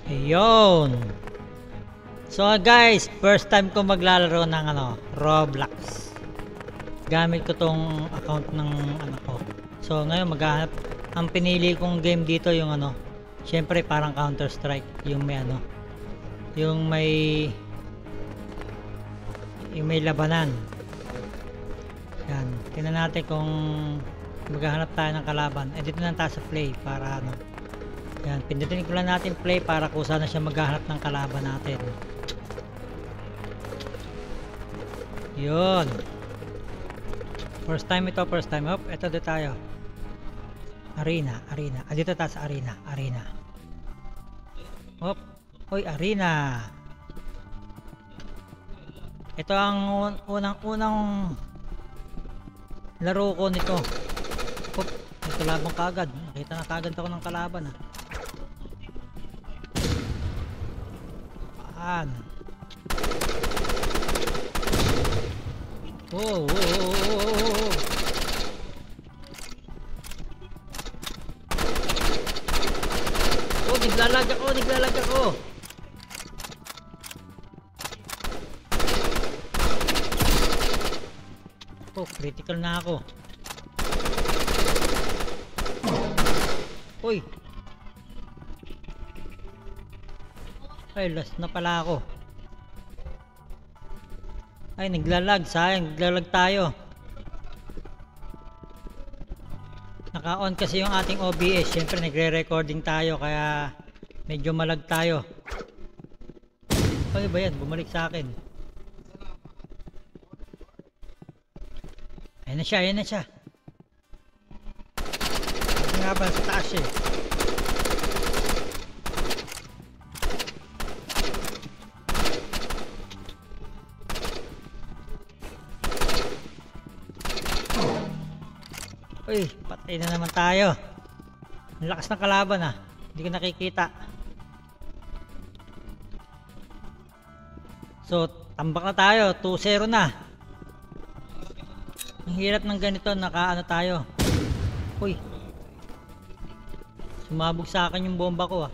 Ayun. So guys, first time ko maglalaro ng Roblox. Gamit ko tong account ng anak ko. So ngayon maghahanap, ang pinili kong game dito yung syempre parang Counter Strike, yung may yung may labanan. Yan, tingnan natin kung maghahanap tayo ng kalaban. Dito na tayo sa play para yan, pindutin ko lang natin play para kung saan na siya maghahanap ng kalaban natin. Yun. First time ito, first time. Hop, ito dito tayo. Arena. Dito tayo sa arena. Hop. Hoy, arena. Ito ang unang laro ko nito. Hop, ito labang kagad. Nakita na kagad ako ng kalaban Paan. Oh. Oh, naglalag ako. Oh, critical na ako. Uy. Ay, last na pala ako. Ay, naglalag. Sayang, naglalag tayo. Naka-on kasi yung ating OBS. Siyempre, nagre-recording tayo. Kaya, medyo malag tayo. Ay ba yan? Bumalik sa akin. Ayan na siya. Kasi nga ba, sa taas eh. Uy, patay na naman tayo. Ang lakas ng kalaban hindi ko nakikita. So, tambak na tayo. 2-0 na. Ang hirap ng ganito, tayo. Uy. Sumabog sa akin yung bomba ko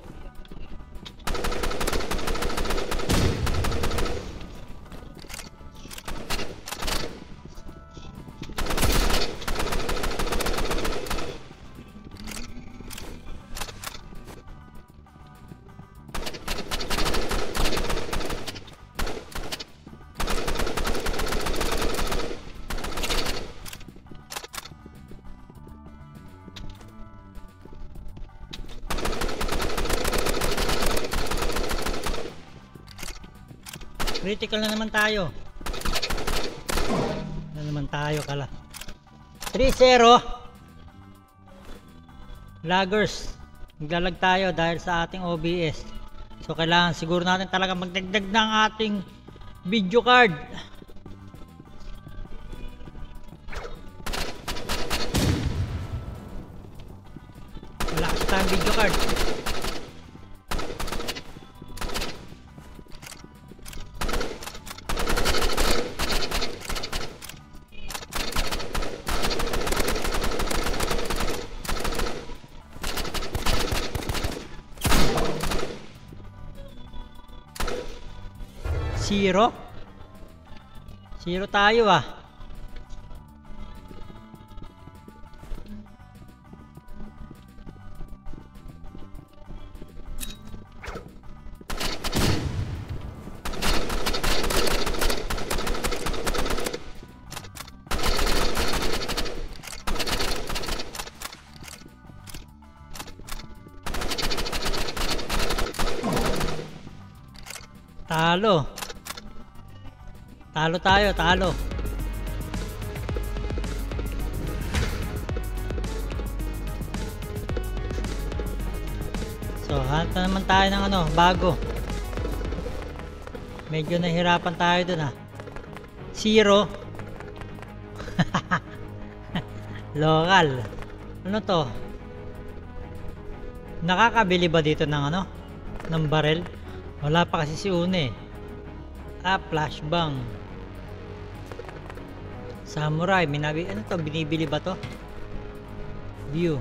Critical na naman tayo. Kala. 3-0. Laggers. Naglalag tayo dahil sa ating OBS. So kailangan siguro natin talaga magdagdag ng ating video card. Wala kasi tayong video card. Zero tayo Talo. So, hanap na naman tayo ng bago. Medyo nahirapan tayo dun 0. Local. Ano to? Nakakabili ba dito ng ng barrel? Wala pa kasi si Une. Flashbang. Samurai, binibili ba to? View.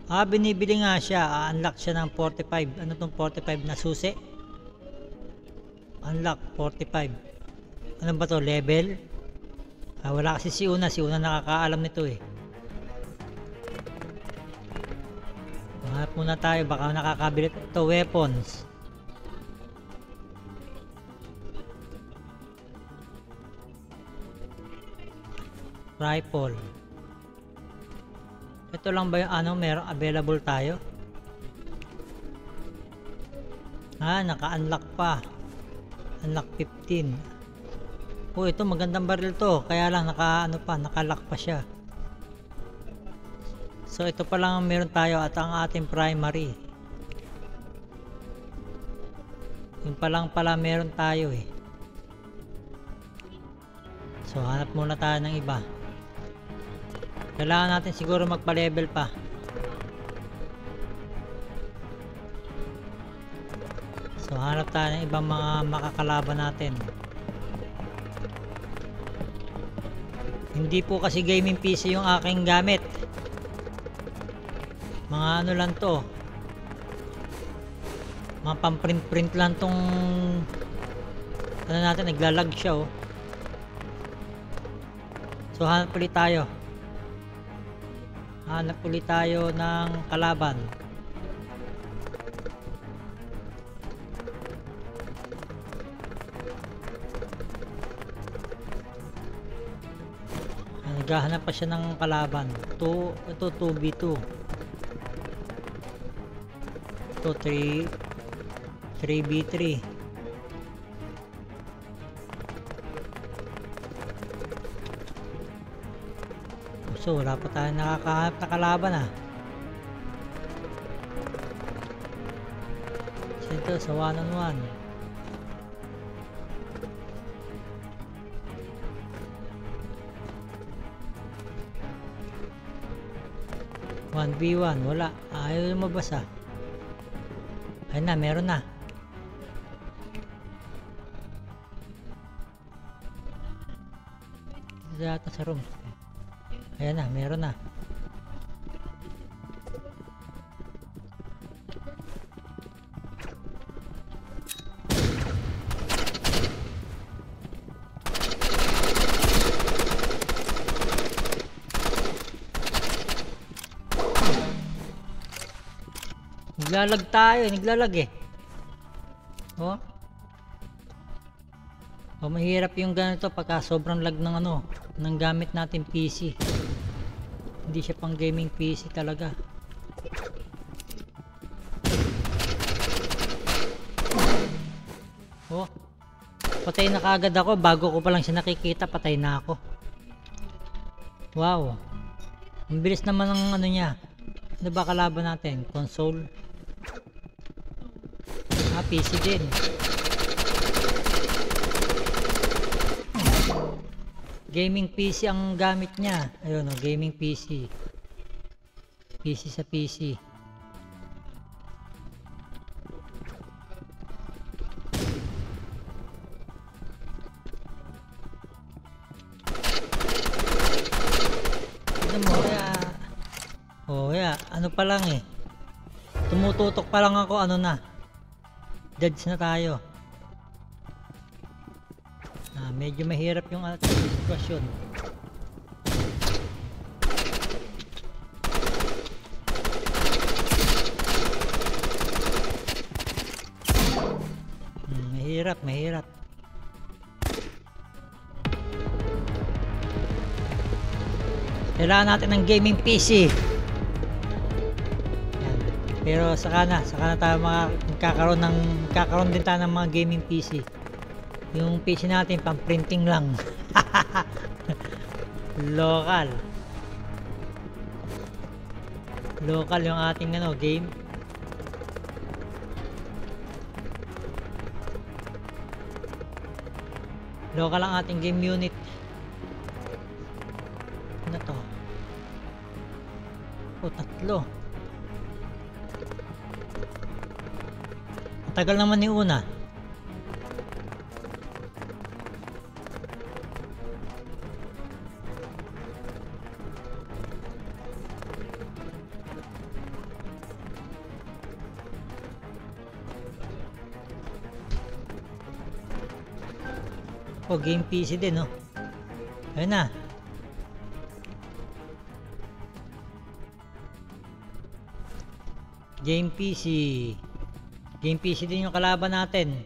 Binibili nga siya. Unlock siya ng 45. Ano tong 45 na susi? Unlock 45. Ano ba to? Level? Wala kasi si Una. Si Una nakakaalam nito eh. Hanap muna tayo. Baka nakakabili ito. Weapons. Rifle. Ito lang ba yung ano meron available tayo? Naka-unlock pa. Unlock 15. Ito magandang barrel to. Kaya lang naka-lock pa siya. So ito pa lang ang meron tayo at ang ating primary. Yung pa lang pala meron tayo eh. So hanap muna tayo ng iba. Kailangan natin siguro magpa-level pa. So hanap tayo ng ibang mga makakalaban natin. Hindi po kasi gaming PC yung aking gamit. Mga ano lang to. Mga pamprint-print lang tong ano natin, naglalag siya oh. So hanap ulit tayo. Hanap ulit tayo ng kalaban. Naghahanap pa siya ng kalaban. Ito 2v2. Ito 3v3. So wala pa tayo nakakahanap na kalaban Ito sa 1-on-1. One v1 wala. Ayaw lumabas Ayun na, meron na. Ito yata sa room. Ayan na, meron na. Naglalag tayo, naglalag eh. Mahirap yung ganito pagka sobrang lag ng ng gamit natin PC. Hindi siya pang gaming PC talaga. Patay na kaagad ako. Bago ko pa lang siya nakikita, patay na ako. Wow. Ang bilis naman ng niya. Ano ba kalaban natin? Console. PC din. Gaming PC ang gamit niya. Ayun gaming PC. PC sa PC. Tignan mo kaya. Ano pa lang eh. Tumututok pa lang ako na. Judge na tayo. Medyo mahirap yung ating sitwasyon. Mahirap. Kailangan natin ng gaming PC. Pero saka na tayo magkakaroon din tayo ng mga gaming PC. Yung PC natin pang printing lang. Local yung ating game. Local ang ating game unit. Ano to? Tatlo. Tagal naman ni Una. Oh, game PC din, oh. Ayun na. Game PC. Game PC din yung kalaban natin.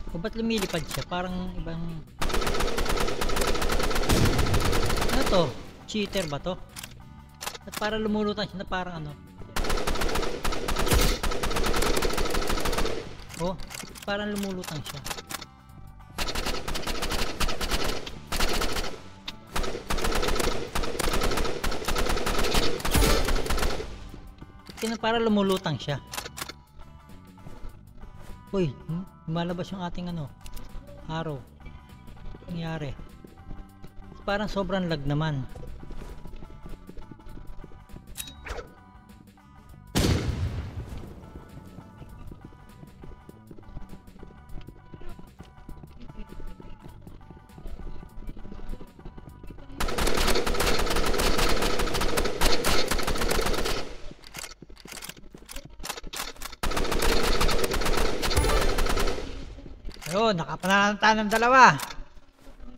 O ba't lumilipad siya? Parang ibang... Ano to? Cheater ba to? At parang lumulutan siya na parang ano? Oh, parang lumulutang siya. Parang lumulutang siya. Uy, lumalabas yung ating ano, araw. Nangyari. Parang sobrang lag naman. Ayun, nakapanalo tayo ng dalawa.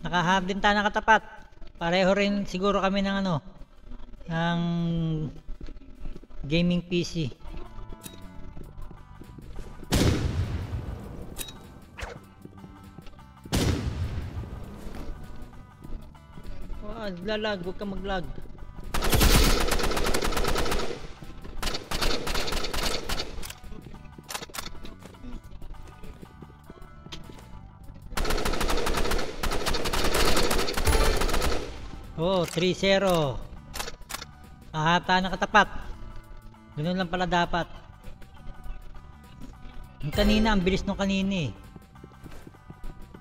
Nakaharap din tayo ng katapat. Pareho rin siguro kami ng ano, ng gaming PC. Oh, lalag, huwag ka maglag. Oh, 3-0. Ahata na katapat. Ganun lang pala dapat. Yung kanina, ang bilis nung kanina eh.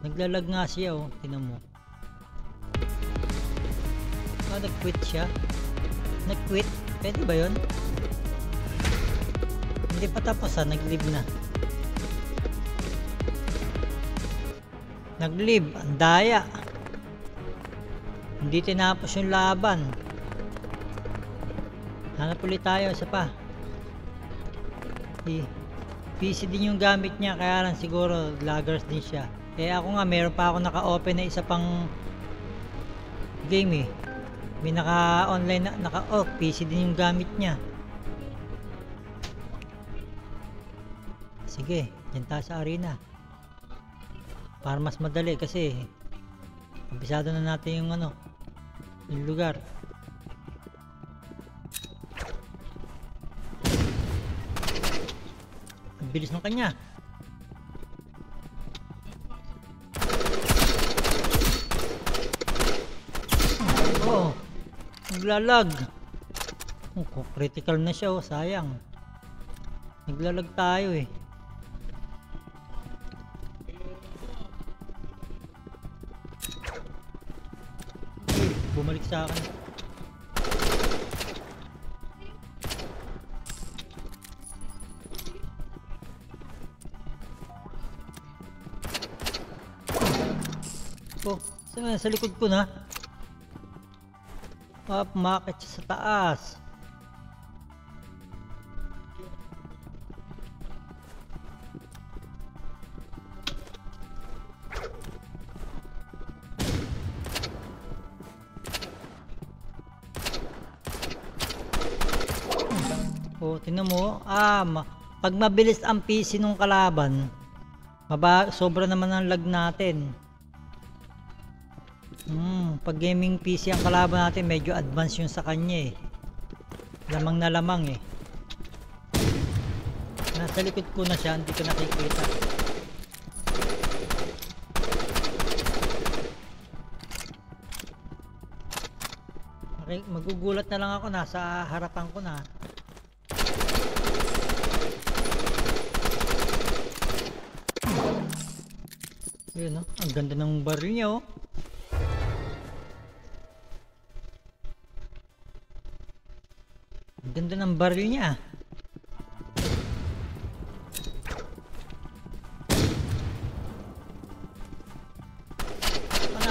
Naglalag nga siya oh, tinan mo. Ah, nag-quit siya. Nag-quit? Pwede ba yun? Hindi pa tapos ah, nag-leave na. Nag-leave, ang daya. Hindi tinapos yung laban. Hanap ulit tayo, isa pa. PC din yung gamit niya, kaya lang siguro laggers din siya. Eh ako nga, meron pa ako naka-open na isa pang game eh. May naka-online na, PC din yung gamit niya. Sige, dyan tayo sa arena. Para mas madali kasi kabisado na natin yung ano, yung lugar. Ang bilis ng kanya. Oh, naglalag. Oh, critical na siya oh, sayang. Naglalag tayo eh. Bumalik sa akin. Oh, sa likod ko na. Pumakit siya sa taas. Oh, tingnan mo, pag mabilis ang PC nung kalaban, sobra naman ang lag natin. Pag gaming PC ang kalaban natin, medyo advanced yung sa kanya eh. Lamang na lamang eh. Nasa likod ko na siya, hindi ko nakikita. Okay, magugulat na lang ako, nasa harapan ko na. Yun no? Ang ganda ng baril niya oh. Ang ganda ng baril niya.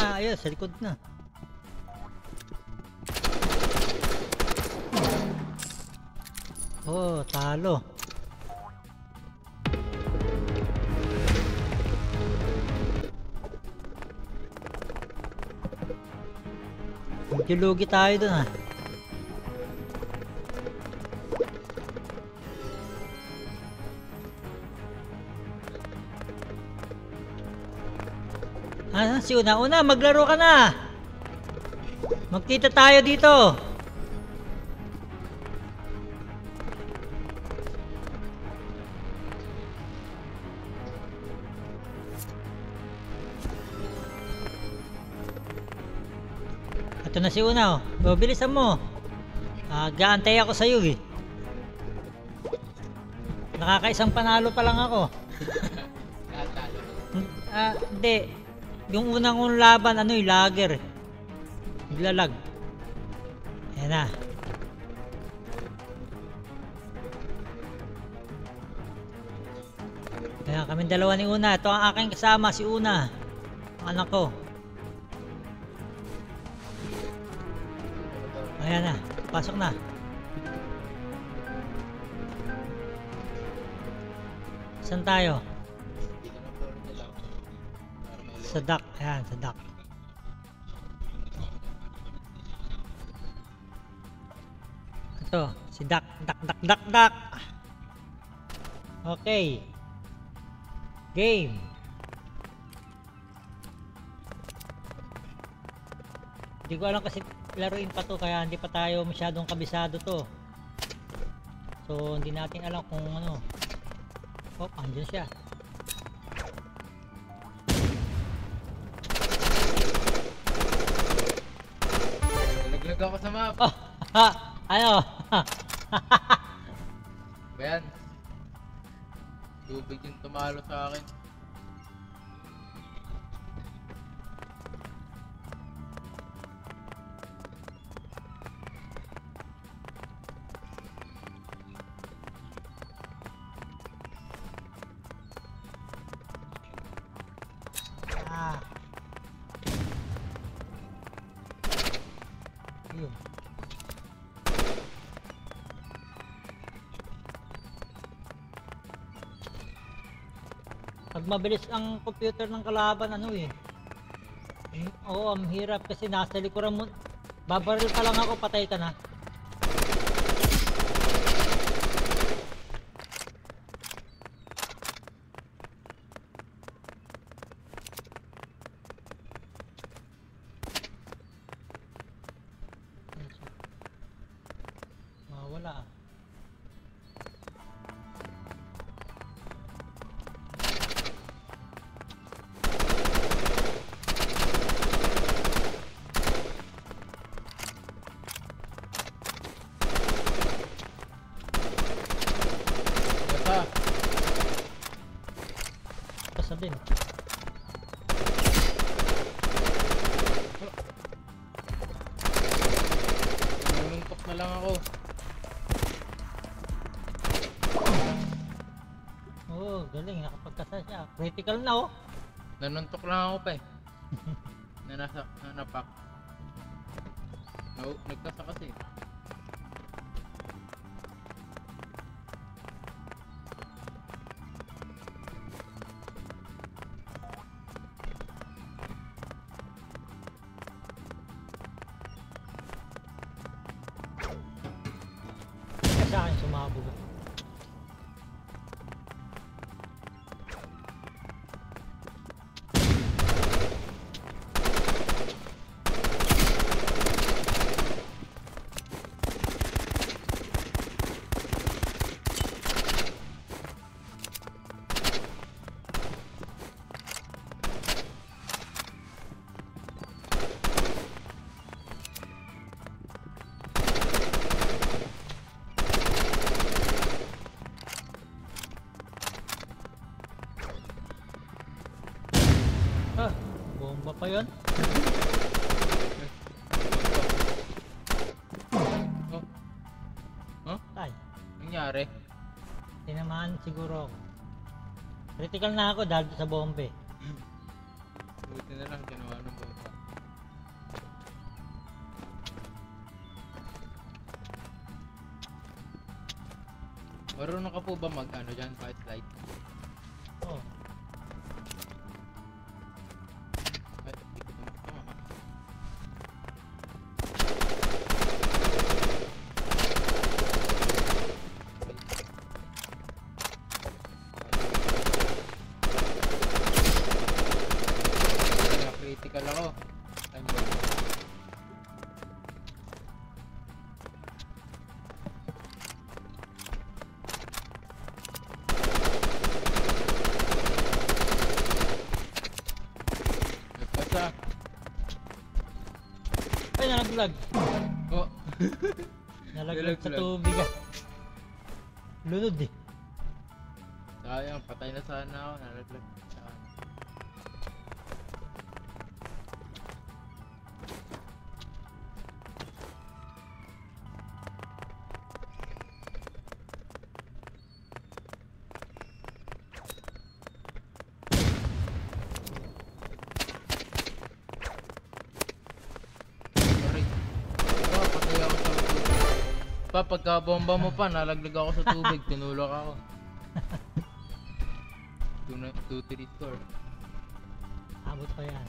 ayun, sa likod na. Oh, talo. Medyo lugi tayo dun ah. Si Una, maglaro ka na. Magkita tayo dito. Ito na si Una, oh. Bilisan mo. Gaantay ako sa'yo eh. Nakakaisang panalo pa lang ako. Hindi. Yung unang kong laban, lager. Naglalag. Ayan na. Ayan, kaming dalawa ni Una. Ito ang aking kasama, si Una. Ang anak ko. Ayan na, pasok na. Saan tayo? Sa dock, ayan, sa dock. Ito, si Dock. Okay. Game. Hindi ko alam kasi laruin pa to, kaya hindi pa tayo masyadong kabisado to. So, hindi natin alam kung ano. Oh, andyan siya. Naglag ako sa map. Oh, ano? Bayan. Tubig yung tumalo sa akin. Yun. Pag mabilis ang computer ng kalaban, oo, ang hirap kasi nasa likuran mo. Babaril pa lang ako, patay ka na. Wala. Basta. Basta din. Nanuntok na lang ako. Oo, galing. Nakapagkasa siya. Critical na oh. Nanuntok lang ako pa eh. Nanapak. Nagkasa kasi. Sa akin sumabog. Bomba pa yun? Oh. Huh? Tay, Nangyari? tinamaan siguro ako. Critical na ako dahil sa bombe. Buti na lang ginawa ng bomba. Marunong ka po ba mag ano dyan, kahit slide? Oh. Ay, hindi ko tama. Kaya critical ako. Time bomb. Nagkasa. Ay, nalaglag. Oh. Nalaglag sa Nalaglag. tubig ah. Lunod eh. Sayang, patay na sana ako. Nalaglag. Sana. Sorry. Patay ako sa tubig. Pagka bomba mo pa, nalaglag ako sa tubig. Tinulak ako. 2-3 score. Abot pa yan.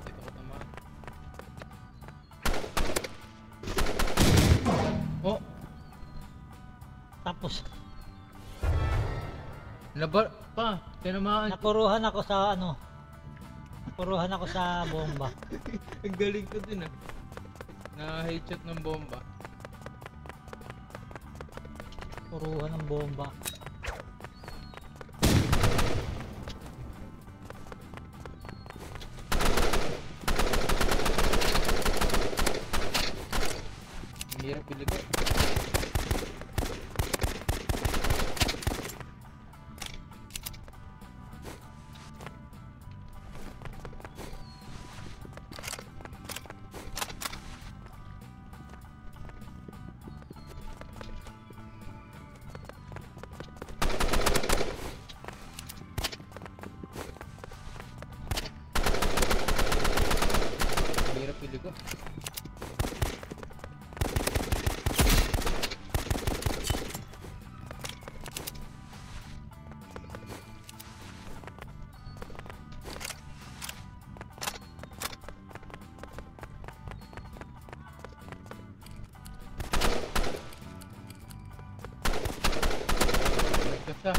Dito ko tamaan. Oh! Tapos, Nabar pa! Tinamaan! napuruhan ako sa ano. Napuruhan ako sa bomba. Ang galing ko din ah. Na-headshot ng bomba. Puruhan ng bomba. Ang hirap biligo. Ang hirap biligo. Nagkasa.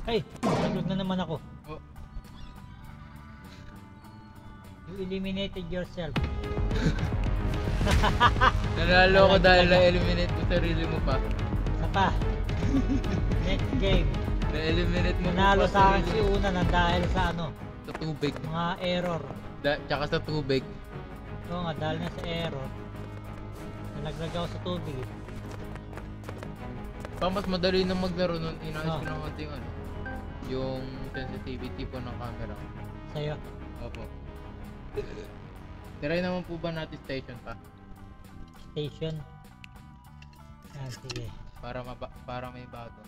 Ay, nalaglag na naman ako. Oh, You eliminated yourself. nanalo ko dahil na-eliminate mo sarili mo pa. Isa pa. Next game. Na-eliminate mo Nanalo pa sa akin si sarili mo. Una na dahil sa ano, Sa tubig. mga error. Tsaka sa tubig. Oo nga, dahil nga sa error. Nalaglag ako sa tubig eh. Pa mas madali na maglaro nun, inayos Ah. ko ng konting ano, yung sensitivity po ng camera. Sa'yo. Opo. Try naman po ba natin station pa? Station. Yan, sige. Para may bago.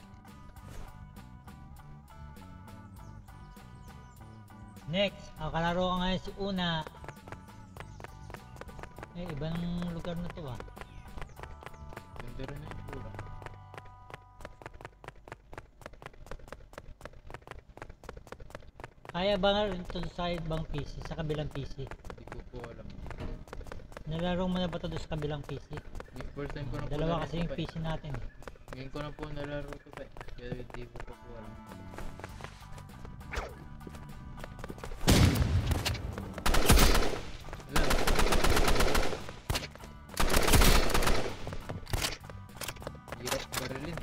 Next, kalaro ka ngayon si Una. Eh, iba ng lugar na to ah. Ganda rin na yung pura. Kaya ba nga rin to sa ibang PC, sa kabilang PC? Hindi ko po alam. Nalaro mo na ba to sa kabilang PC? Yung first time ko na po Dalawa nalaro kasi yung to, eh. PC natin eh. Ngayon ko na po nalaro to pa eh. Kaya hindi ko pa po alam. Wala. Hirap barilin.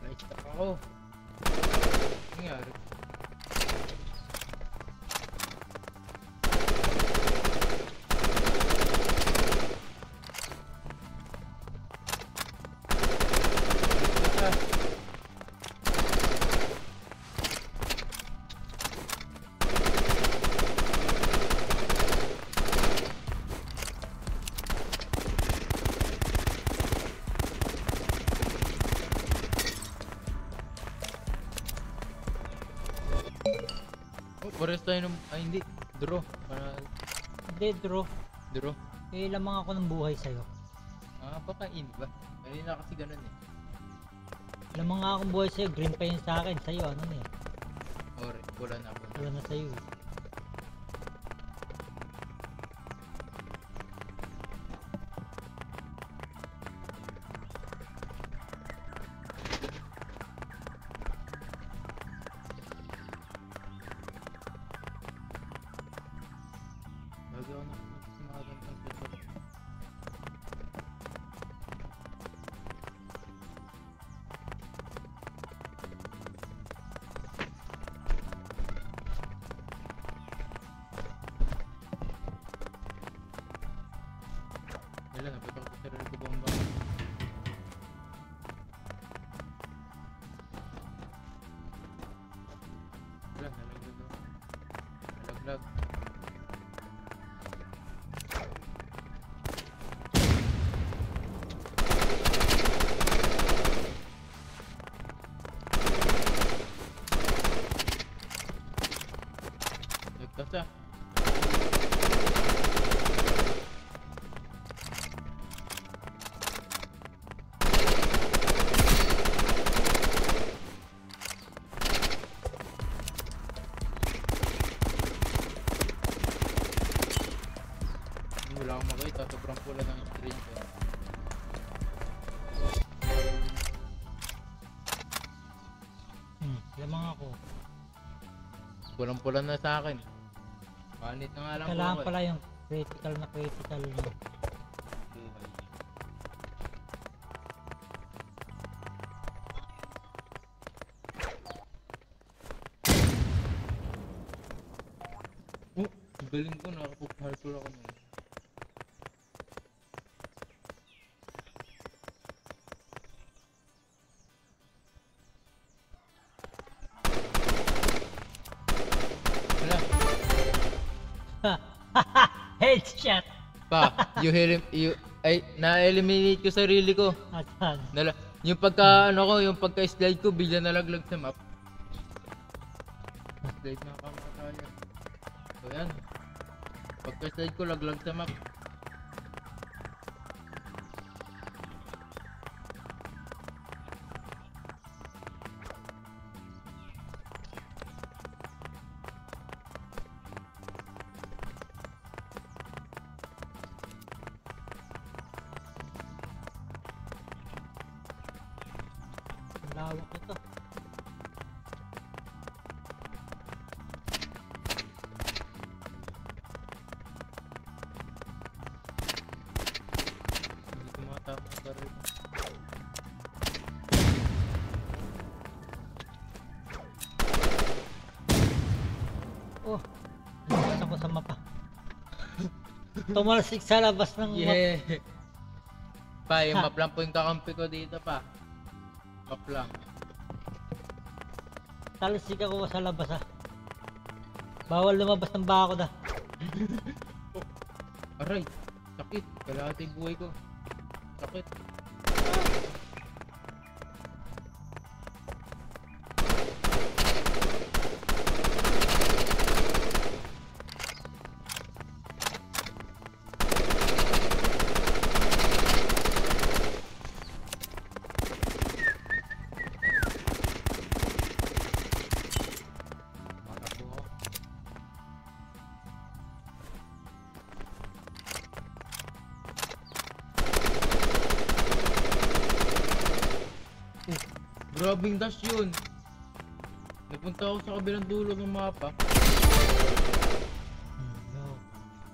Na-stuck ako. Oh, pares tayo ng... Ay, hindi. Draw. Hindi, draw. Draw. Eh, lamang ako ng buhay sa'yo. Ah, papain ba? Kanina kasi ganun eh. Lamang nga akong buhay sa'yo, green pa yun sa akin. Sa'yo, ano na eh. Or, wala na ako. Wala na sa'yo eh. Lagi ako sa mga gantang setup. Wala, nabatok ko sa sarili ko bomba. Wala, nalaglag ako. Nalaglag. Nagtas ah. Wala akong makita, sobrang pula ng screen ko. Lamang ako. Pulang-pula na sa akin. Manit na nga lang Kailangan ako. pala yung critical na critical no? Oh, galing ko, nakapag-hardcore ako nun. Wala. Headshot! Pa, na-eliminate ko sarili ko. Atan. Yung pagka, ano ko, yung pagka-slide ko, bigla nalaglag sa map. Slide na kamataya. So yan. Pagka-slide ko, laglag sa map. Lawak ito. Hindi ko makatama ang baril ko. Oh, labas ako sa mapa. Tumalsik sa labas ng map. Yeah! Pa, yung map lang po yung kakampi ko dito pa. Map lang. Talsik ako sa labas ah. Bawal lumabas ng bakod ah. Aray! Sakit! Kalahati yung buhay ko. Sakit. Matakbo ako. Grabing dash yun. Napunta ako sa kabilang dulo ng mapa. No.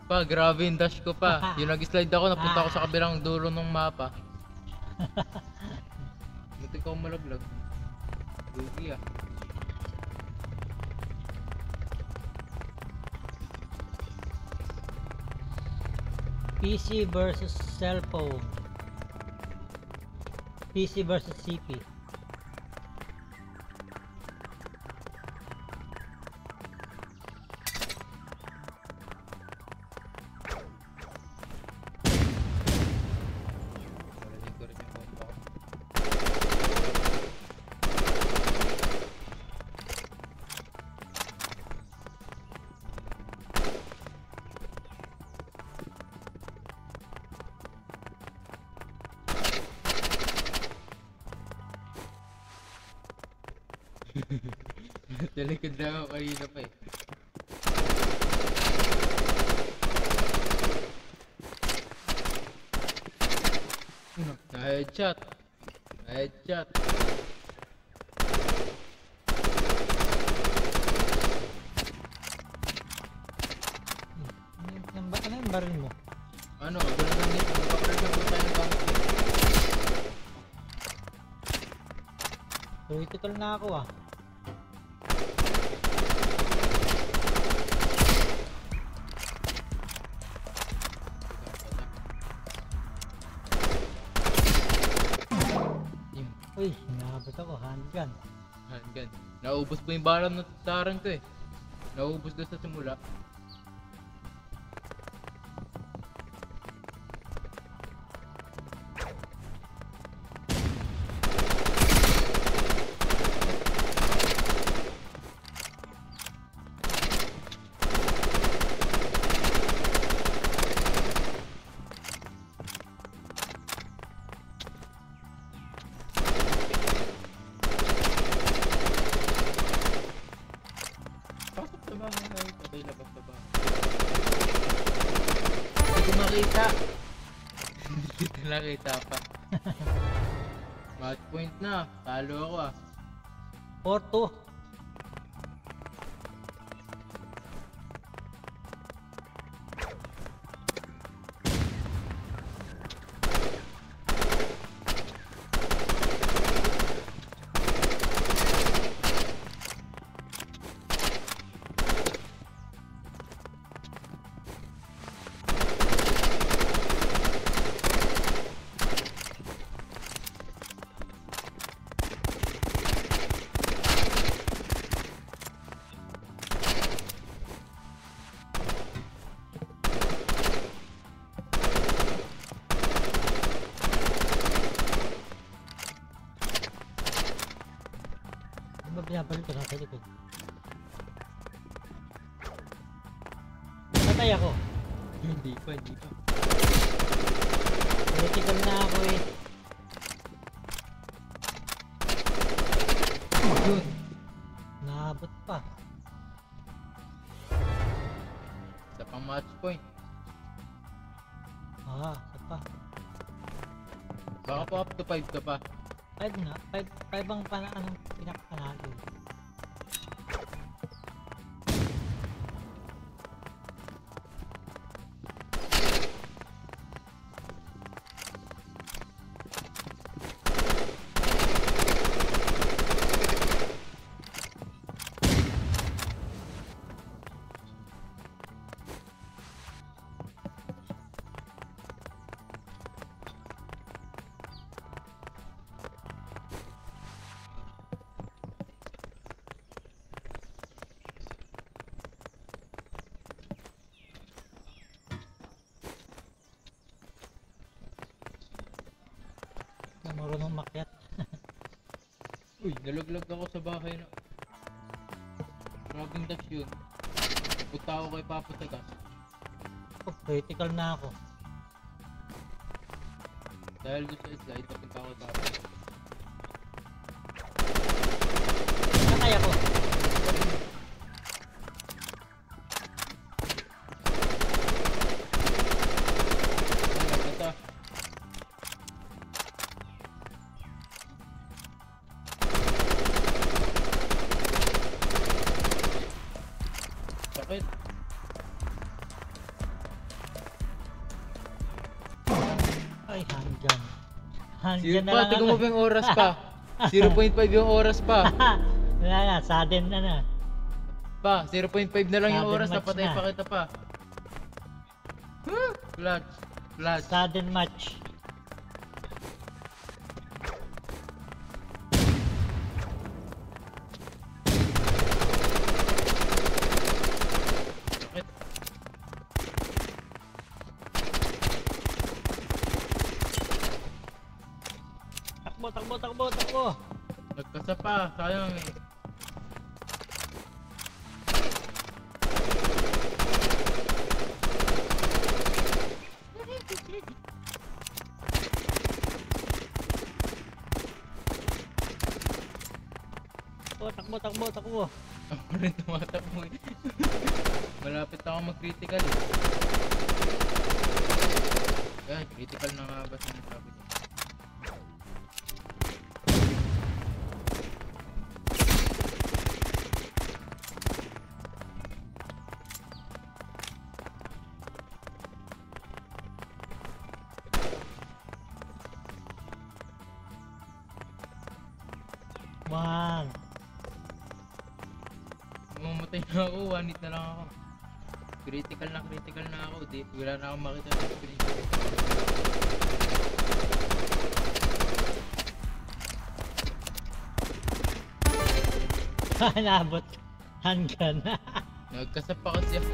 Pa, grabe yung dash ko pa. Yung nag-slide ako, napunta ako sa kabilang dulo ng mapa. Buti ko malaglag. Lugi ah. PC versus cellphone. PC versus CP. Narinig ko rin yung bomba ko. Talikod lang ako kanina pa eh. Na-headshot. Na-headshot. Ano yung baril mo? Ano? Wala lang dito. Nagpapalit na po tayo ng gamit. Critical na ako ah. Uy, nakabot ako, handgun. Handgun. Naubos po yung balam na taran ko eh. Naubos na sa simula. Pasok sa bahay. Patay labas sa bahay. Hindi ko makita. Hindi kita nakita pa. Match point na. Talo ako ah. 4-2. Ano ba pinapalik ko nasa likod? Patay ako. Hindi pa, hindi pa. Critical na ako eh. Yun. Naabot pa. Isa pang match point. Ah, isa pa. Baka pa up to 5 ka pa. 5 nga. 5 ang anong pinakapanalo. Na marunong makyat. Uy, nalaglag ako sa bahay na. Grabing dash yun. Punta ako kay Papa sa gas. Oh, critical na ako. Dahil doon sa slide, napunta ako kay Papa. Patay ako. Ito. Sakit. Ay, handgun. Handgun Zero na pa, lang tignan ako. mo ba yung oras pa? 0.5 yung oras pa. Wala na, sudden na na. Pa, 0.5 na lang yung Sudden oras, match napatay na. pa kita pa. Clutch. Clutch. Sudden match. Sakit. Takbo, takbo, takbo, takbo. Nagkasa pa, sayang eh. Takbo, takbo, takbo, takbo. Ako rin tumatakbo eh. Malapit ako mag-critical eh. Yan, critical na nga ba sinasabi ko? Wag. Mamatay na ako, 1 hit na lang ako. Critical na ako, di wala na akong makita sa screen. Nabot. Handgun. Nagkasap pa kasi ako.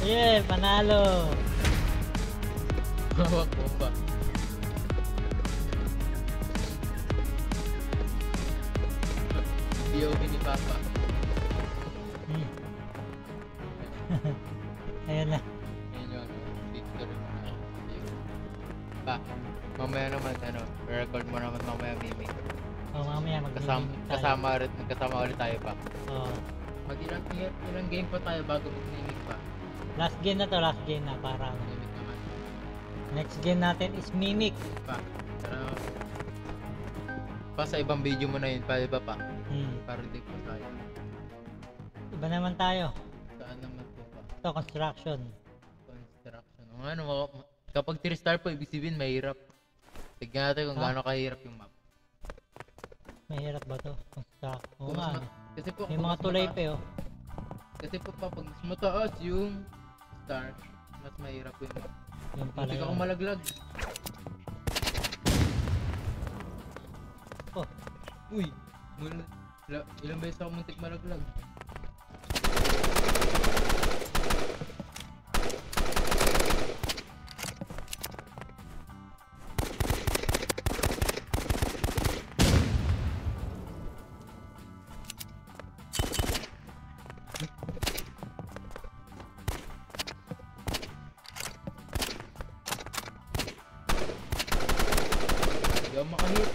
Yeah, panalo. Hawak ko pa. POV ni Papa. Hmm. Ayun na. Ayun yun, dito rin muna ako. Pa, mamaya naman record mo naman mamaya Mimi. Oh, mamaya Kasama ulit tayo pa. Oh. Ilang game pa tayo bago mag-mimic pa. Last game na to, last game na para Mimic naman. next game natin is Mimic. Pa, pa sa ibang video mo na yun pa, iba pa. Para di pa tayo. Iba naman tayo. Saan naman po pa? Ito, construction. Kapag 3 star po, ibig sabihin mahirap. Tignan natin kung Ha? gaano kahirap yung map. Mahirap ba to? Construct. Oo Kung nga. mas kasi po, May kung mga mas tulay mataas- pa oh. Kasi po pa, pag mas mataas yung star, mas mahirap po yung map. Yung pala Hindi yun. ako malaglag. Oh, Uy! Ilang beses ako muntik malaglag. Hindi ako makahit.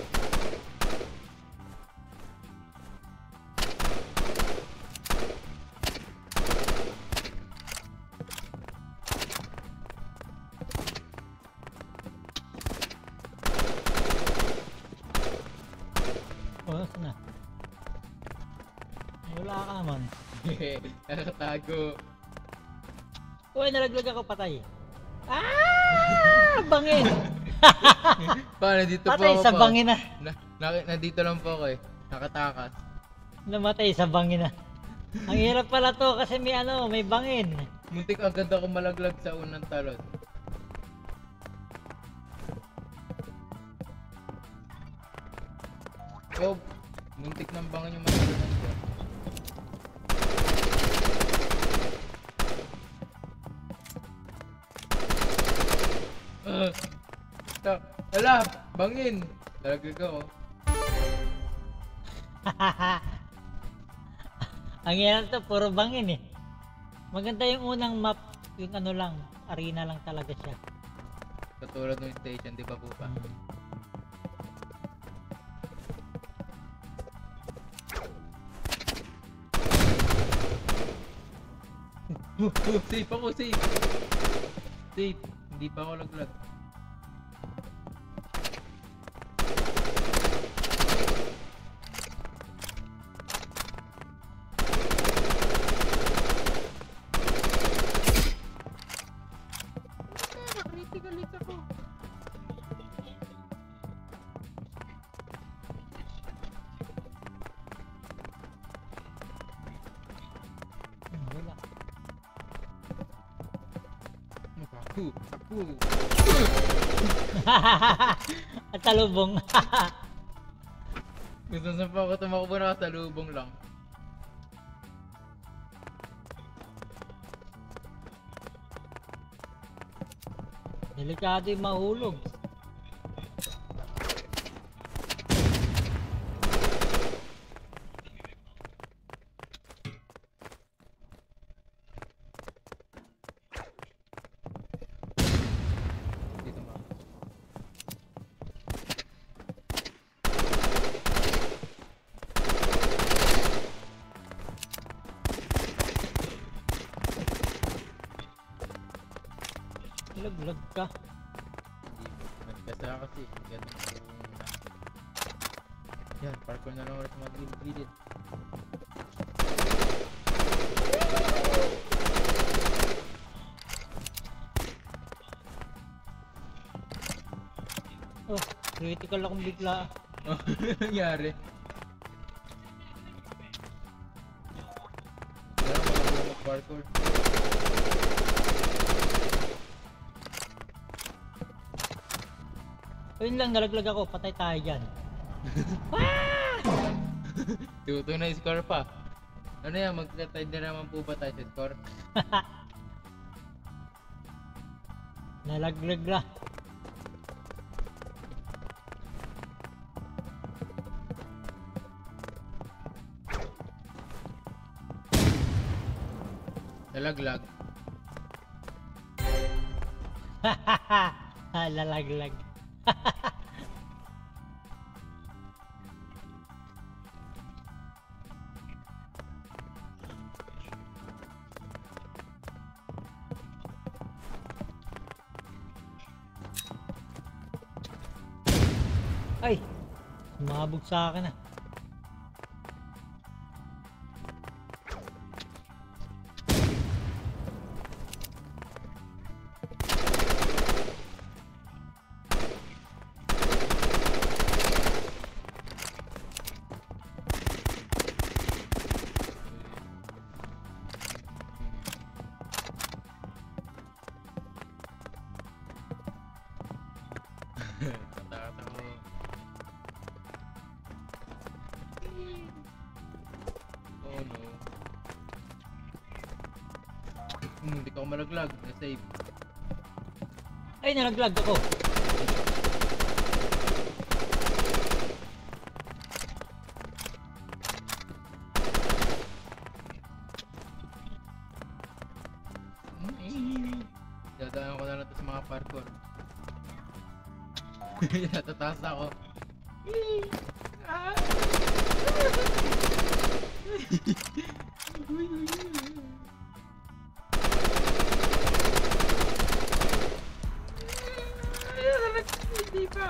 oh, saan na? Wala ka man. Nakatago. Uy, nalaglag ako, patay. Ah! Bangin! Paano dito po Patay ako sa pa? bangin na. Nandito lang po ako eh. Nakatakas. Namatay sa bangin na. Ang hirap pala to kasi may bangin. Muntik agad ako malaglag sa unang talon. Oh, muntik ng bangin yung malaglag ko. Wala, bangin. Talaglag ako. Ang hirap to, puro bangin eh. Maganda yung unang map, yung lang, arena lang talaga siya. Katulad ng station, di ba po pa? Safe ako, safe. Safe, hindi pa ako laglag. Critical hit ako. Wala. Takbo. At talubong. Gusto sa pa ako tumakbo na sa lubong lang. Delikado yung mahulog. Dito ba? Lag ka. Hindi. Nagkasa kasi. Ganun. Yan, parkour na lang ulit sa mga gilid-gilid. Oh, critical akong bigla. Oh, nangyari. Kaya mga parkour. Ayun lang, nalaglag ako. Patay tayo dyan. Tuto na yung score pa. Ano yan, magta-tide na naman po ba tayo sa score? Nalaglag na. Nalaglag. Lalaglag. Ay! Sumabog sa akin ah. Tatakot ako. Oh no. Hindi ko malaglag. Na-save. Ay, nalaglag ako. Dadaan ko na lang to sa mga parkour. Natataas ako. Hindi pa.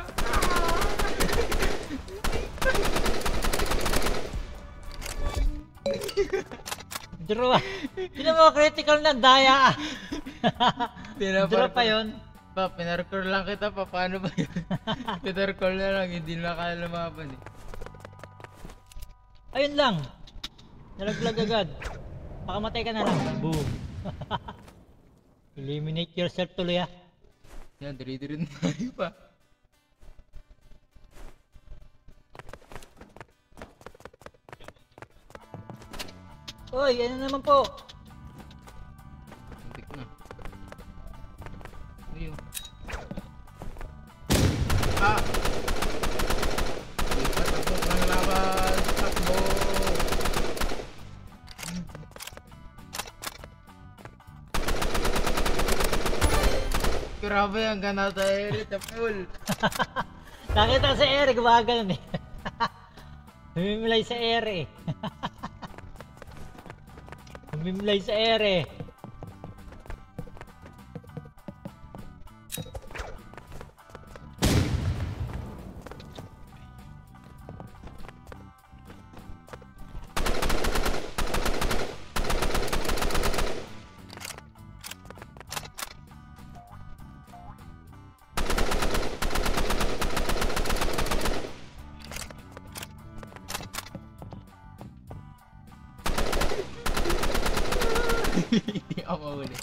Draw. Sino mo critical na daya ah. Draw pa yun. Pa, pinarkour lang kita pa. Paano ba yun? Pinarkour na lang. Hindi na kaya lumaban eh. Ayun lang. Nalaglag agad. Pakamatay ka na lang. Boom. Eliminate yourself tuloy ah. Yan, diri-diri na tayo pa. Oy, ano naman po? Muntik na. Ayun. Ah! Ipatakot ng laban! Takbo! Grabe ang ganata Eric na full! Nakita ko sa ere, gumagano eh. Humimilay sa ere. Humimilay sa ere. Hindi ako mahuli.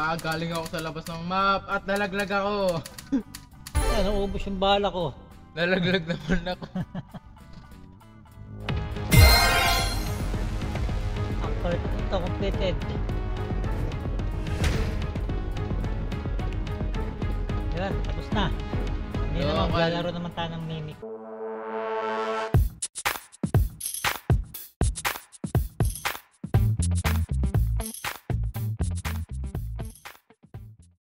Ah, galing ako sa labas ng map at nalaglag ako. Ano, ubos yung bala ko. Nalaglag naman ako. Actor ito completed. Yan, tapos na. Hindi Local. naman, maglalaro naman tayo ng Mimic.